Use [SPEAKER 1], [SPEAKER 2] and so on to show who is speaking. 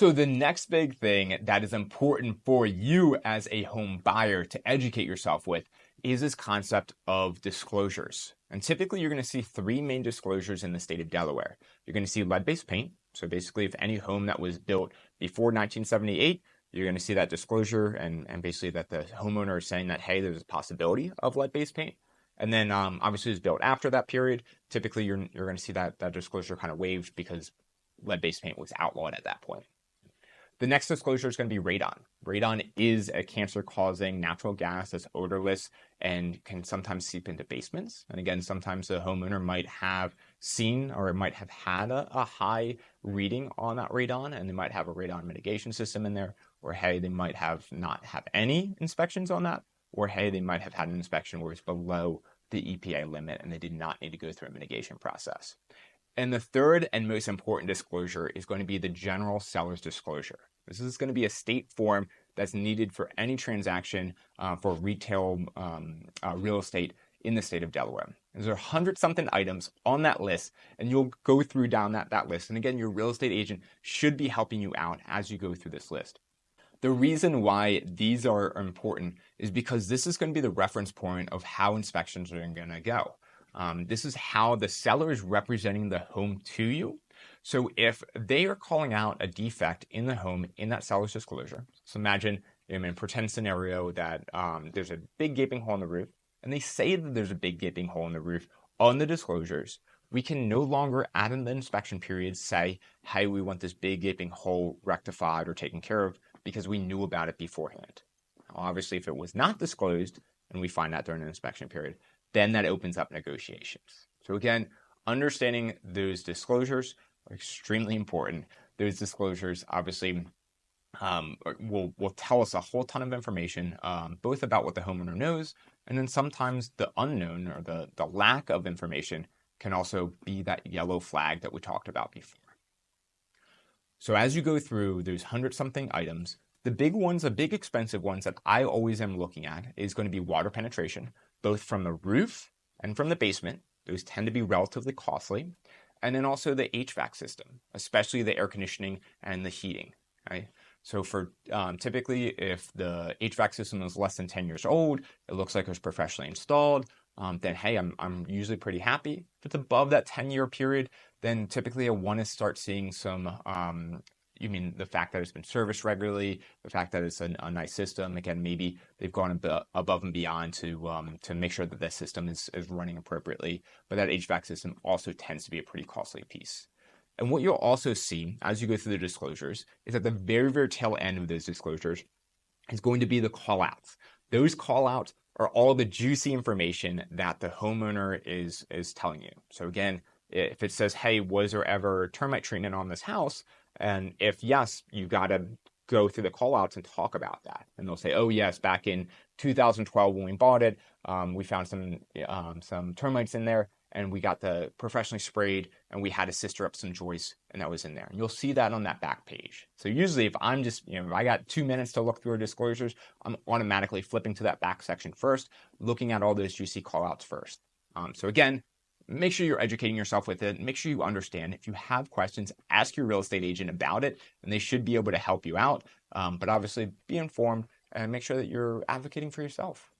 [SPEAKER 1] So the next big thing that is important for you as a home buyer to educate yourself with is this concept of disclosures. And typically you're going to see three main disclosures in the state of Delaware. You're going to see lead-based paint. So basically if any home that was built before 1978, you're going to see that disclosure and basically that the homeowner is saying that, hey, there's a possibility of lead-based paint. And then obviously it was built after that period. Typically you're going to see that disclosure kind of waived because lead-based paint was outlawed at that point. The next disclosure is going to be radon. Radon is a cancer-causing natural gas that's odorless and can sometimes seep into basements. And again, sometimes the homeowner might have seen or might have had a high reading on that radon, and they might have a radon mitigation system in there, or hey, they might have not have any inspections on that, or hey, they might have had an inspection where it's below the EPA limit and they did not need to go through a mitigation process. And the third and most important disclosure is going to be the general seller's disclosure. This is going to be a state form that's needed for any transaction for retail real estate in the state of Delaware. There's 100-something items on that list, and you'll go through down that list. And again, your real estate agent should be helping you out as you go through this list. The reason why these are important is because this is going to be the reference point of how inspections are going to go. This is how the seller is representing the home to you. So if they are calling out a defect in the home in that seller's disclosure, so imagine in a pretend scenario that there's a big gaping hole in the roof, and they say that there's a big gaping hole in the roof on the disclosures, we can no longer add in the inspection period say, hey, we want this big gaping hole rectified or taken care of because we knew about it beforehand. Now, obviously, if it was not disclosed and we find that during an inspection period, then that opens up negotiations. So again, understanding those disclosures are extremely important. Those disclosures obviously will tell us a whole ton of information, both about what the homeowner knows, and then sometimes the unknown or the lack of information can also be that yellow flag that we talked about before. So as you go through those 100-something items, the big ones, the big expensive ones that I always am looking at is going to be water penetration, both from the roof and from the basement. Those tend to be relatively costly. And then also the HVAC system, especially the air conditioning and the heating, right? So for typically, if the HVAC system is less than 10 years old, it looks like it was professionally installed, then hey, I'm usually pretty happy. If it's above that 10-year period, then typically I want to start seeing some, you mean the fact that it's been serviced regularly, the fact that it's a nice system. Again, maybe they've gone above and beyond to make sure that the system is running appropriately. But that HVAC system also tends to be a pretty costly piece. And what you'll also see as you go through the disclosures is at the very, very tail end of those disclosures is going to be the call-outs. Those call-outs are all the juicy information that the homeowner is telling you. So again, if it says, hey, was there ever termite treatment on this house? And if yes, you got to go through the call-outs and talk about that. And they'll say, oh yes, back in 2012 when we bought it, we found some termites in there, and we got the professionally sprayed, and we had a Sister Epsom joist, and that was in there. And you'll see that on that back page. So usually if I'm just, if I got 2 minutes to look through our disclosures, I'm automatically flipping to that back section first, looking at all those juicy callouts first. So again, make sure you're educating yourself with it. Make sure you understand. If you have questions, ask your real estate agent about it, and they should be able to help you out. But obviously be informed and make sure that you're advocating for yourself.